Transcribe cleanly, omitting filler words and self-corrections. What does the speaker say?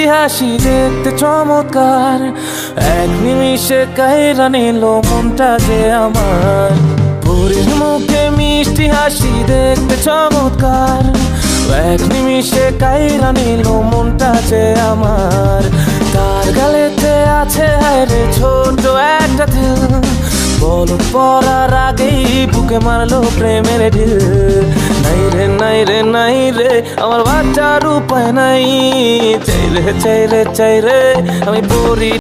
মিষ্টি হাসি দেখতে চমৎকার, এক নিমিষে কাইরা নিল মনটা যে আমার। পরীর মুখে মিষ্টি হাসি দেখতে চমৎকার, এক নিমিষে কাইরা নিল মনটা যে আমার। তার গালেতে আছে হায়রে ছোট একটা দিল, বলদ পড়ার আগেই বুকে মারলো প্রেমের ঢিল। নাই রে নাই রে নাই রে আমার বাচ্চার উপায় নাই, চাই রে চাই রে চাই রে আমি পড়ি।